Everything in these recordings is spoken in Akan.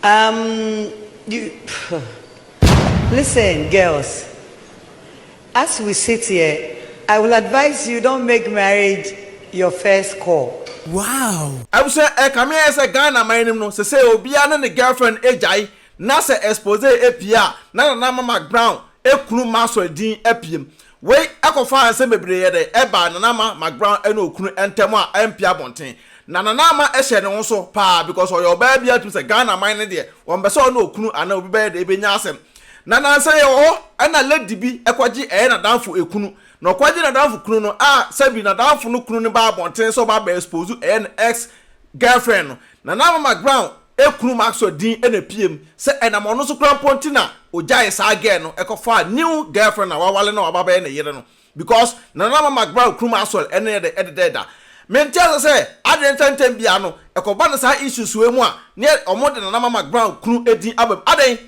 You listen, girls. As we sit here, I will advise you don't make marriage your first call. Wow. I will say, come here as a Ghana, my name, no, say, Obiana and the girlfriend, Ejai, Nasa expose APR, Nana Ama Macbrown, Ekunu Maso Dean Epium. Wait, I can find some bread, Eba, Ama Macbrown, and Okunu, and Tema, Empia Bontin. Nanama Eshen also, pa, because your baby to say Ghana, my dear, one beso no Kunu, and no bed, Ebenyasem. Nana say, oh, and I let the be Equaji and a down for Ekunu. No kwaji na down for Kunu, Sabi na down for no Kunu bar bontin, so by expose and ex girlfriend. Nanama Macbrown, Ekunu Maxo Dean and a PM, say, and I'm on also crown pontina, or Jais again, Echo far new girlfriend, or Wallen or Baba and a year. Because Nanama Macbrown, Krumaswell, and the editor. Men tell say, I didn't tell piano, a combined issues with moi, near or more than Ama Macbrown, crew 18 above. Ade,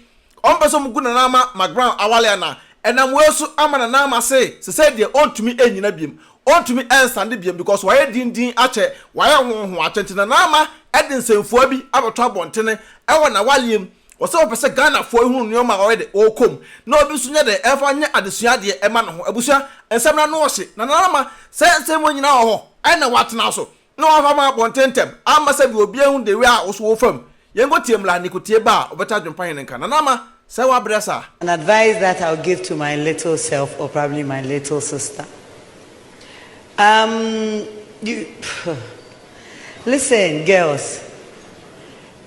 on person good Ama Macbrown, Awaliana, and I'm well so Amanama say they own to me any nabium, own to me and Sandy Bium, because why didn't Ache, why I won't watch it in an armor, Edin say for me, about trouble on tenant, I want a William, or so percent Ghana for whom you are already all come. No, Busunya de ever near at the Suadia, Eman, Abusa, and some Nanosi, Nanama, same when you know. I know what now so. No, I'm one tentem. I must have you be on the real also from. You go to Mla Nicotia bar, but I don't find in Cananama. Sawa Bressa. An advice that I'll give to my little self or probably my little sister. Listen, girls.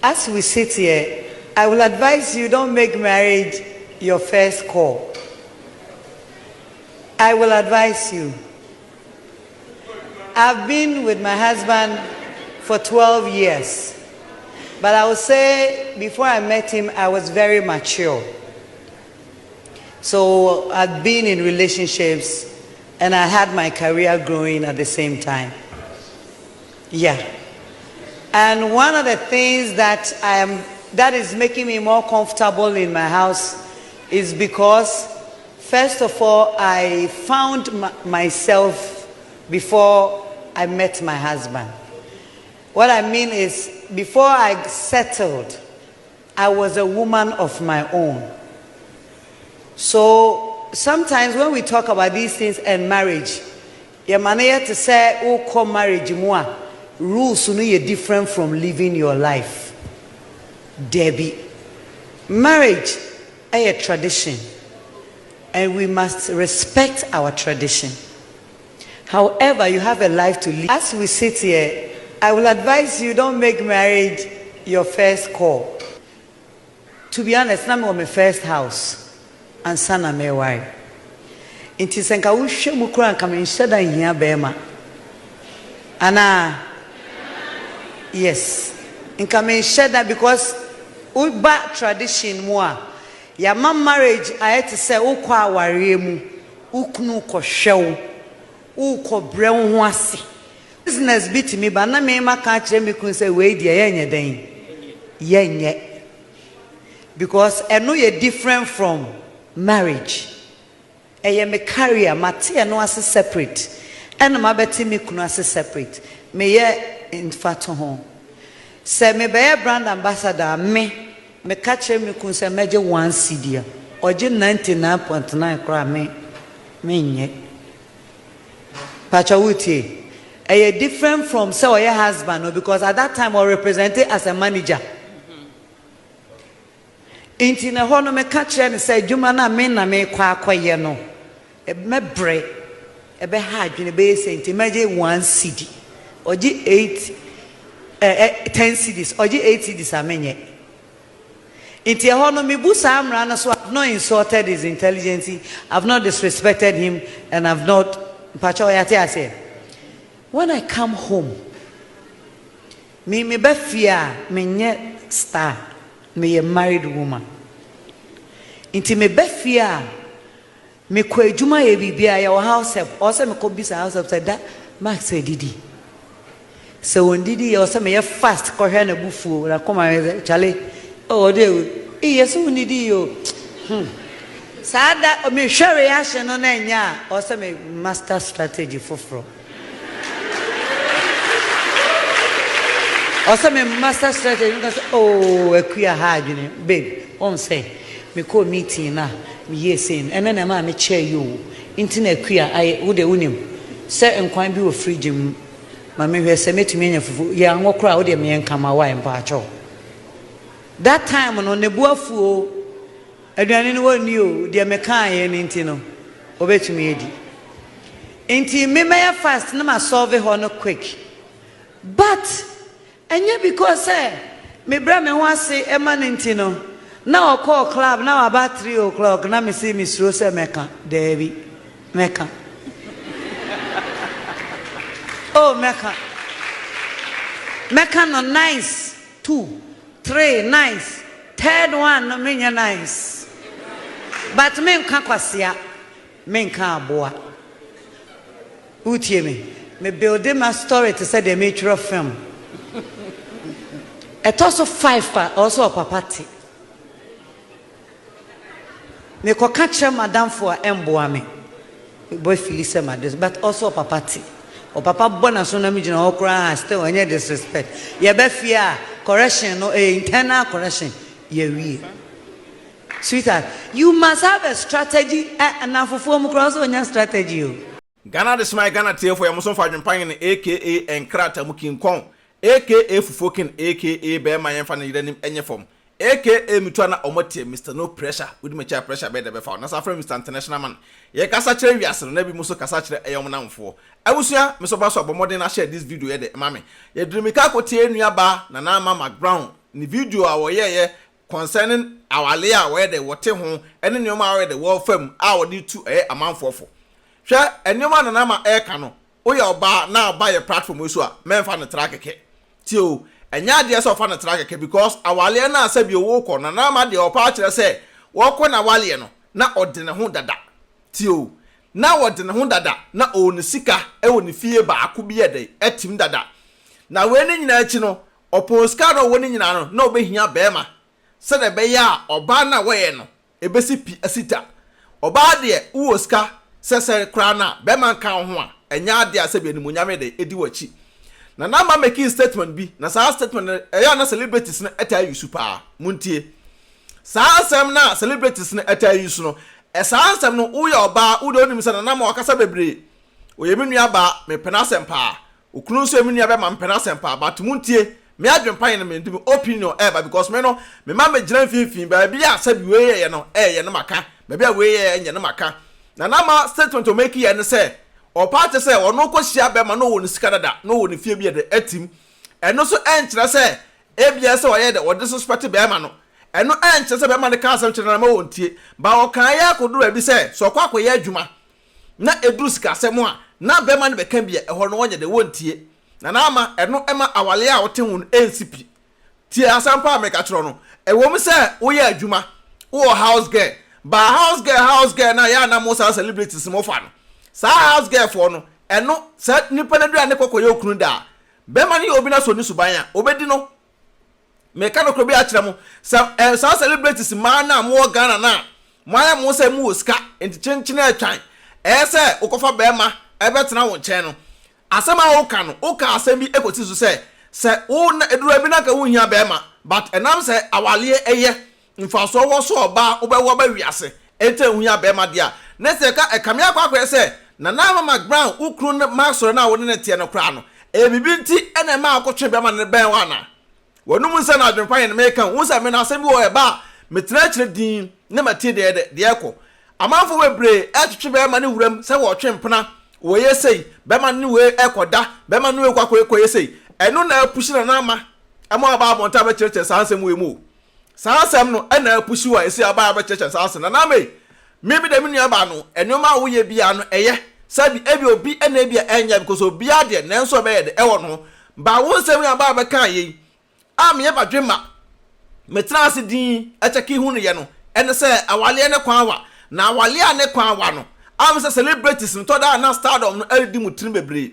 As we sit here, I will advise you don't make marriage your first call. I will advise you. I've been with my husband for 12 years. But I would say before I met him, I was very mature. So I've been in relationships and I had my career growing at the same time. Yeah. And one of the things that is making me more comfortable in my house is because, first of all, I found myself before I met my husband. What I mean is, before I settled, I was a woman of my own. So sometimes when we talk about these things and marriage, your manner to say, oh, come marriage, moi, rules are different from living your life. Debbie, marriage is a tradition, and we must respect our tradition. However, you have a life to live. As we sit here, I will advise you don't make marriage your first call. To be honest, I'm on my first house, and son I'm a wife. It is like I wish you would come instead of here, Bema. Anna, yes, in coming share that because we back tradition more. Your mom marriage, I had to say, oh, kwa waremu, uknu ko show. Uko brown wasi. Business beat me, but na me ma can't me kun say wait yenye den. Yenye. Because I know you're different from marriage. I am a carrier, Matia no as separate. And my betty me kun as separate. Me ye in fact home. Say me be a brand ambassador, me catch me kun say meje 1 CD. Or 99.9 cry me nye. Pachawuti, a different from say your husband, because at that time I represented as a manager. Inti na hono me catch and say, Jumana men na me kwa no. Me bre, e be hard in be say, imagine 1 CD, or 10 CDs, or 8 CDs amenye. Inti hono me busa amrana, so I've not insulted his intelligence, I've not disrespected him, and I've not. When I come home, me be fear, me nye star, me a married woman. Inti me be fear, me kwe juma ye bibia ya house help, also me ko bisa house help said that Max say Didi. So when Didi also me fast ko hwe na bufu na come chale. Oh de yes we need you. Sada me share reaction on enya also me master strategy for. Also, my master strategy because oh, a queer hard, babe. On say, me call meeting na me yes in, and then I'm me chair you. Internet queer, I would the unim. Set and quite be a free gym. Mammy has a meeting me for young or crowd, me and come away and pacho. That time on the boafu, I don't know knew the American and Intino. Obey to me, Eddie. Inti me may fast, no, my solve it no quick. But and yet because me brother wants say a man Intino. Now I call club, now about 3 o'clock, now me see Miss Rosa Mecca, Davy Mecca. Oh, Mecca. Mecca no nice. 2, 3, nice. 3rd one, no mean nice. But men can't kwasia. Men can't boa. Who tell me? Me build my story to say the major film. It also 5 also a papati. Me ko catch madam for emboa me. Boy Phyllis madam, but also a papati. O papa bona so na me gina okra still any disrespect. Ye be fear correction no internal correction ye wi. Sweetheart, you must have a strategy and na for mu cross on strategy o. Ghana this my Ghana tie for yamuso fa adwenpan aka enkrata mu kinkon aka fufokin aka be ma yemfa na yidanim enye fom aka mitwana omotie Mr No Pressure with me pressure be the be fa na sa from Mr International Man ye kasa kire wiase na bi muso kasa kire eyom namfo awusua me so ba so abomode na share this video ye de mame ye drimika kotie nuaba na Ama Macbrown ni video a wo ye concerning awale a wo de wote ho ene nyoma wo de wo fam a wo di tu amanfofo hwe enyoma na ma eka no wo ya oba na aba ye platform so a memfa no tra keke tio enya de so fa no tra keke because awale na asabi wo ko na ma de opa kire se wo ko na awale no na ode ne ho dada tio na ode ne ho dada na o ne sika e wo ne fie ba akobi ye de etim dada na we ne nyina achi no oposka no wo ne nyina no na obehia bema se de be ya oba na we no ebesi pi asita oba de wo ska sese kra na bema kan ho a enya de asabi animunyame de edi wachi na Ama making statement bi na sa statement eya na celebrities na eta yusu pa muntie sa asem na celebrities na eta yusu no sa asem no uya oba udo onim se na ma wakasa bebre oyeminu aba me penasem pa okunu so eminu aba ma penasem pa but muntie me adwenpan na me ndim opinion eba because me no me ma megina finfin ba bia asabi we ye no ye no maka ba bia we ye nye no maka na Ama statement to make ye ne say o party say ono ko hia be ma no woni sika dada no woni fie bi de atim eno so enkyere say ebia say oye de o disrespect be ma no eno enkyere say be ma de ka asem kyere na ma wontie ba o kan ya koduru abi say so kwa akoye adwuma na eduru sika asem a na be ma ne be kan bia eho no wonye de wontie na Ama eno ema awale a wote hun NCP tie asampa ameka kyero no ewom say wo ye adwuma wo house girl ba house girl na ya na mo sa celebrities mo fa no sa house girl for no eno sa nipa na dua ne kokoye okunu da be ma ne obi na so ni suban a obedi no me ka no krobi a kire mo sa celebrities ma na mo Ghana na mo ya mo sa mu oska enti chenchen atwan se ukofa be ma ebetena wo nchen no asema wo ka no wo ka asem bi ekoti so se wo na edura bi na ka wo hia be ma but enam se awale eye mfaso wo so oba wo ba wiase ente hu hia be ma dia na se ka ekamia akwa se na Ama Macbrown ukru na masoro na woni ne tie no kra no bibi nti ene ma akotwe be ma ne ben wa na wonum nsa na adwenpan ne meka unsa me na asem bi wo e ba metra kire din ne mate de ekọ amanfo webre etwetwe be ma ne wuram se wo twempena wo yesei be ma ne we ekoda be ma ne we kwakọ yesei eno na apushi na Ama aba abonta be kire sa asem we mu sa asem no ena apushi wa esi aba be kire sa asem na me bi de minu aba no enoma wo ye bia no eye sabi ebi obi ena bia enya because obi ade na enso be ye de ewo no ba wo nsem ya ba be kan yi am ye ba dwema metra ase din achaki hu ne ye no ene se awale ne kwan wa na awale a ne kwan wa no am se celebrities no to da na stardom no edi mutrin bebre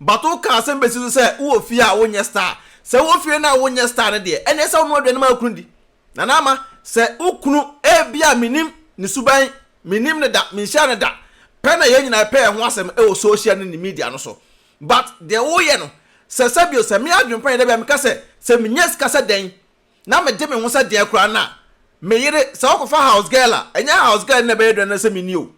bato ka asem be si se wo fi a wo nye star se wo fi na wo nye star ne de ene se wo de na ma kunu di na Ama se ukunu ebia minim ni suban minim ne da minhia ne da pena ye nyina pe ho asem e o social ne media no so but the wo ye no Sabio se me adwempa de be me ka se me nyes ka se den na me de me ho se de kura na me yire se okofa house girl a enya house girl na be do na se me ni o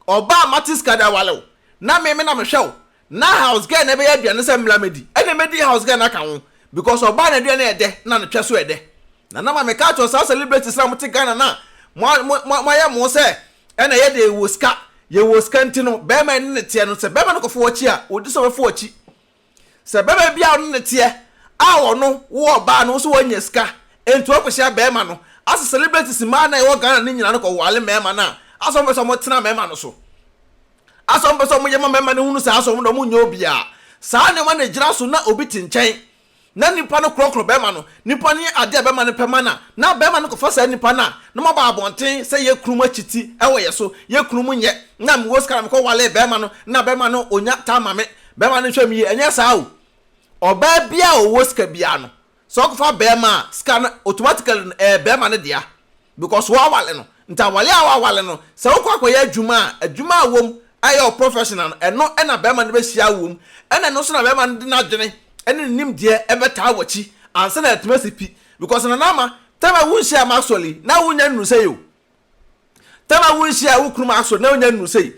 oba matis kada wale na me na me hwe na house girl na be aduane se mlamedi ene medi house girl na ka ho because oba na aduane e de na no twa so e de na ma me ka cho sa celebrities na mute Ghana na mo ya mo se ene ye de woska ye woska ntino be ma ne tie no se be ma no kofo ochi a odi so fo ochi se be ba bia no ne tie a wono wo ba no so wanya ska entu akohia be ma no as celebrities ma na ye Ghana ni nyina no ko wale me ma na aso mbe so mo tena me ma no so aso mbe so mo ye ma me ma ne hunu se aso mo do mo nya obi a sa ne ma na gira so na obi tinchen na nipa no krokro be ma no nipa ni ade be ma no pe ma na be ma no ko fa sa nipa na ma ba abonten se ye krum achiti e wo ye so ye krum nye na me woskara me ko wale be ma no na be ma no onya ta ma me be ma no hwa mi enya sa o oba bia o woska bia no so ko fa be ma scan automatically be ma no dia because wa wale no nta wale a wa wale no se wo kwa ya adwuma wom ayo professional eno na be ma no be hia wom ena no so na be ma no na dwene ene nim de ebeta wachi ansa na etmasipi because na nama tama wunhia maxwell na wunya nnu sei o tama wunhia wukrum aso na wunya nnu sei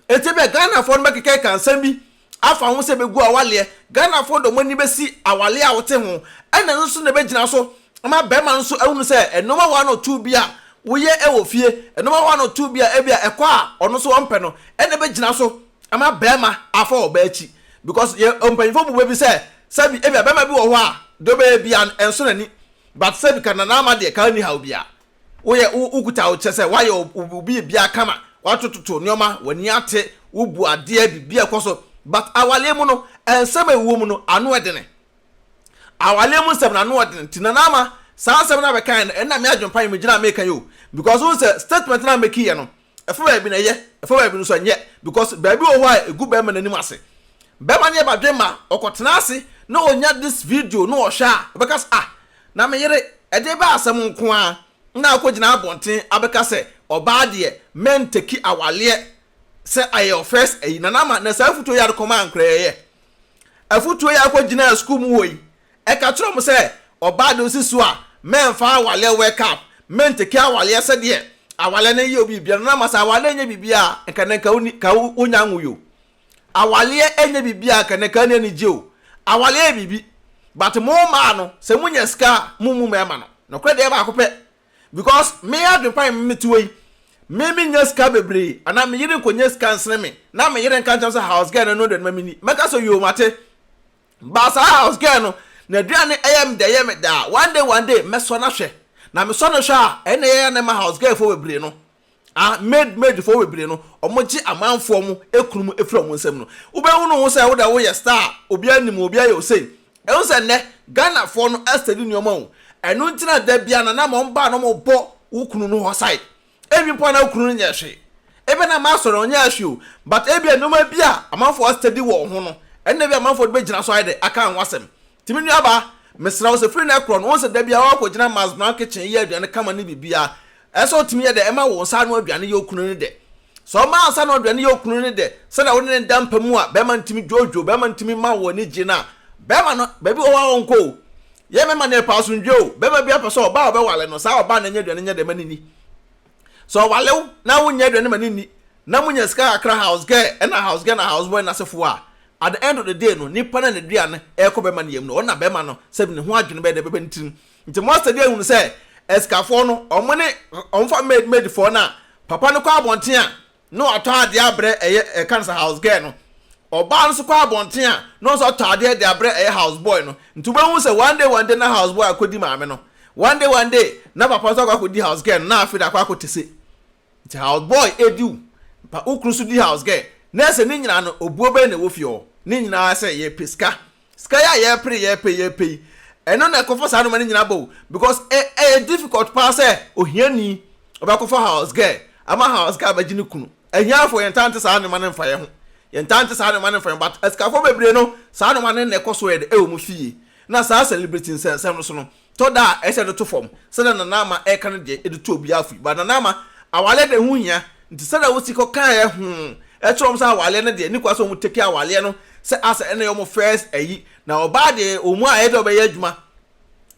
etebe Ghana for no keke kansan bi afa ho se begu awale Ghana for do mani besi awale a wote ho ene nso na begina so ama bema nso ehunu se enoma 1 or 2 bia woye ewo fie enoma 1 or 2 bia ebia ekwa a ono so wompe no ene begina so ama bema afa obachi because ye ompanifo bu be se sabi ebia bema bi wo ho a do be bia enso nani but sabi kana na ama de ka ni ha bia woye ukuta wo chese waye obi bia kama watototo nyoma wani ate ubu ade bibia koso but awale mu no ensem ewo mu no anu edene awale mu nsem na anu edene tinanama saa nsem na be kan na me adwompan me gina make yo because who say statement na make ye no efo ba bi na ye efo ba bi no so nye because ba bi wo ho a egu ba ma nanim ase ba ma ne ba dwema okotena ase na onya this video no ohwa because na me yere ede ba asem nko a na akogina abonten abeka se oba de men teki awale se ayo first na nama na sa futo ya koma ankreye afuto ya akogina school mu hoyi e ka tro mo se oba de osisu a men fa awale wake up men teki awale se de awale na ye obi bia na nama sa awale nya bibia nkanenka ka onya nwuyo awale enya bibia kanenka ne ni je o awale bibi but mo ma no se munya ska mumu me ma no kwede e ba akopɛ because me adwempa me tuwe me nya ska bebre ana me yire nkonya ska nsene me na me yire nka nkyɛ house girl no de me ni meka so yo mate ba sa house girl no na duane ayam de yem da one day me so na hwɛ na me so no hwɛ a ene ye na ma house girl fo bebre no made fo bebre no omoji amanfo mu ekrum efra mu nsem no ubehu no ho sɛ wo da wo ye star obi anim obi ayo sei ehun sɛ ne Ghana fo no estedi nyoma o enu ntina da bia na mo mba no mo bɔ ukunu no ho side ebi po na ukunu nya hwe ebe na ma soro nya hwe o but ebi enoma bia amanfo estedi wo ho no enne bia amanfo be gina so ide aka anwasem timi nua ba mesra wo se free na kro no wo se da bia wo ko gina Macbrown kitchen ye aduane kama ne bibia eso timi ye de ema wo nsa no aduane ye okunu ne de so ma nsa no aduane ye okunu ne de se na wo ne dampa mu a be ma ntimi jojo be ma ntimi ma wo ne gina be ma no be bi wo wa wonko ye me ma ne pa sunjo be ma bia peso ba be wale no sa oba na nya aduane nya de manini so wale na wo nya aduane manini na munya ska akra house girl na house girl na house boy na sefo a at the end of the day no nipa na aduane e ko be ma ne yem no na be ma no sebi ne ho adwene be de be ntin nti mo study ehunu se eskafo no omone omfa made for na papa no kwa abonten a no ato ade abre eye cancer house girl no oba nso kwa abonten a no so ato ade de abre eye house boy no nti be hu se one day na house boy akodi maame no one day na papa so akodi house girl na afida kwa akotese nti house boy edu pa ukrusu di house girl na se ni nyina no obuo be na wofio ni nyina se ye piska ska ya ye pe eno na ekofo sa no mani nyina bo because difficult pass ohiani obakofo house girl ama house girl bagini kunu ehiafo yentante sa no mani mfa ye ho yentante sa no mani mfa but eskafo bebre no sa no mani na ekoso ye de mu fie na sa celebrating sem no so no to da ese do to form se na na e kan de edu to obi afu but na ma awale de hu hia nti se da wo siko kan ye e trom sa awale ne de ni kwa so mu teki awale no se asa ene yo mo first eyi na oba de omu a edo be adwuma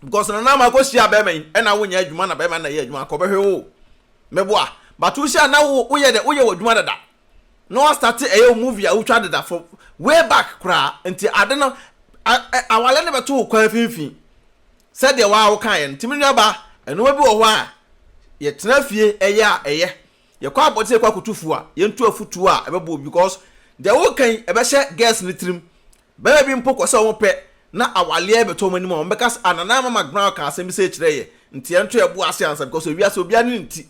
because na ma ko sia be man e na wo nya adwuma na be man na ye adwuma ko be hwe wo meboa but wo sia na wo ye adwuma dada no start a movie a wo twa dada for way back kra nti ade no awale ne beto kwa finfin said the wa wo kan ntimi nwa ba eno bi wo ho a ye tena fie eye ye kwa abote kwa kutufu a ye ntu afutu a ebebo because the wo kan ebe hye gas ni trim be bi mpoko se wo pe na awale e beto mani mo bekas anana Ama Macbrown ka asem se kire ye nti ye ntu ebu ase ansa because owiase obi ani nti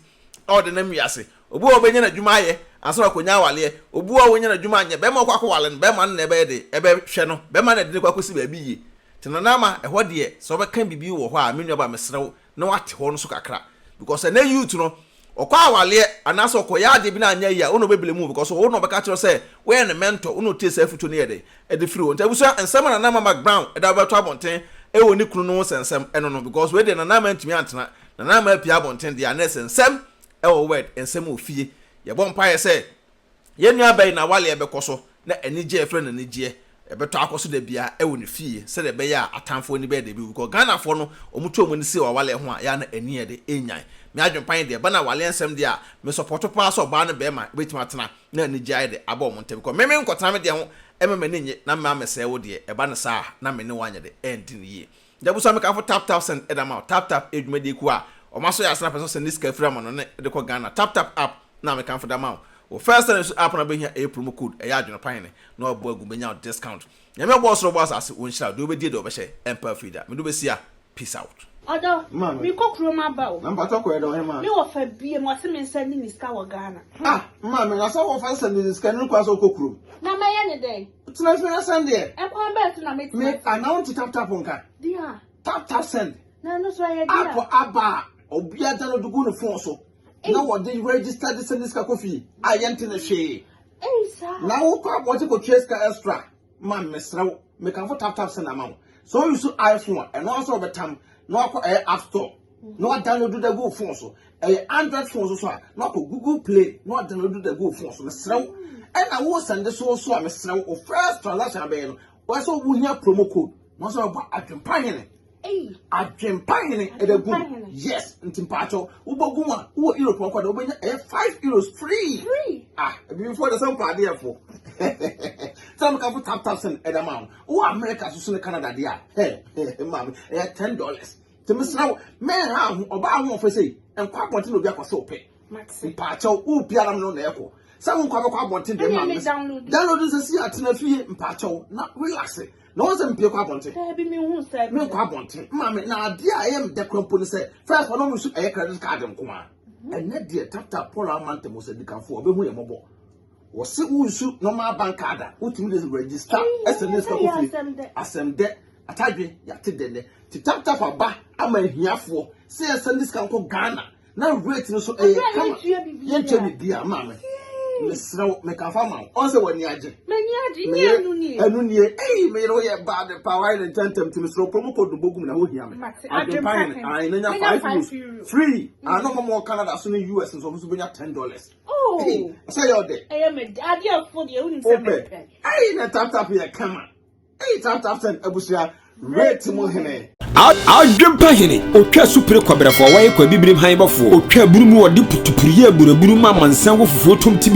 all na miase obu obenya na dwuma ye ansa akonya awale obu obenya na dwuma anye be ma kwa wale be ma na ebe de ebe hwe no be ma na de kwa kosi ba bi ye tinanama ehwo de so be kan bibi wo ho a menua ba mesrew na wate ho no so kakra because na youth no okwa awale anaso okoya de bi na anya ya ono bebele mu because wo no be ka kire say we na mentor ono tie say futu ne ye de free won tabuso ensem na Ama Macbrown e da ba to abonten e woni kunu no sensem eno no because we de na ntimi antena na apia abonten de anes ensem e wo word ensem ofie ye bon pa ye say ye nua bai na wale e be koso na enije efre na enije ebeto akoso da bia e woni fie se de be ya atamfo ni be de bi because Ghana fo no omuto omuni se wa wale ho a ya na eni de enyan me adwempan de ba na wale nsem de a me support pa so ba na be ma betima tena na enije ai de aba omonte because me nkotana me de ho ememe nenye na ma mese wo de e ba na sa na me ne wanya de end ni ye jabu so me ka fo tap send edama tap edwuma de ku a o maso ya sana person send this ka frama no ne de ko Ghana tap app na me kan fo da ma o first time app na be hia a promo code e ya adwenepahen na obo agu benya discount nyame boss ro boss as won shira do be die do be she empire feeder me do be sia peace out Odo, mi ko kroma ba o. Na mpato ko edo he ma. Mi wo fa bie mo se me send ni ska wo Ghana. Ma me na so wo fa send ni ska ni kwa so ko krom. Na me ye ne den. Tuna fi na send e. E kwa ba tu na me ti. Me announce tap nka. Dia. Tap send. Na no so ye dia. Apo aba obia da no dugu no phone so. Na wo dey register this send ska kofi. Ayente na hwe. Sa. Na wo kwa bo ti ko trace ka extra. Ma me sraw. Me kan for tap send amount. So you use iPhone and also betam no akọ App Store no download the go phone so Android phone so no akọ Google Play no download the go phone so mesrew and I will send so mesrew o first transaction be no we so wo hia promo code no so ba adwempahene adwempahene e da go yes ntimpacho wo bogu a wo Europe nko da wo benya €5 free before the some party for some can tap send edamount wo America so ne Canada dia mama $10 to miss now men ha oba ho for say enko abonte no bi akoso pe mpacho wo biara no na eko some nko abakọ abonte dem ma download this see atena fie mpacho na relax na won say mpie kwa abonte bi mi hu say me kwa abonte mama na ade a am de krompo ni say first one no su credit card nko a ene de tap Paul amante mo say dikanfo obehu ye mobo wo se unsu normal bank card utimi de register SMS ka kofi asem de atadwe yate de ti tap aba ama hiafo se send this kan ko Ghana na rate no so kama yenche bi bia mama mesraw me ka fa ma on se wani age ni anu ni me ro ye bad power and tentem ti mesraw promo code bogum na ho hia me adwenepahen ai na nya €5 free ano mo Canada so ni US so so benya $10 say your day me ade afo de uni se me pe na tap ye kama tap send abusia rate mo hene adwenepahen otwa supre kwabrafo waye kwa bibrim han bafo otwa burumu wode putupuriye buraburu ma mansan wo fufuo tom tibi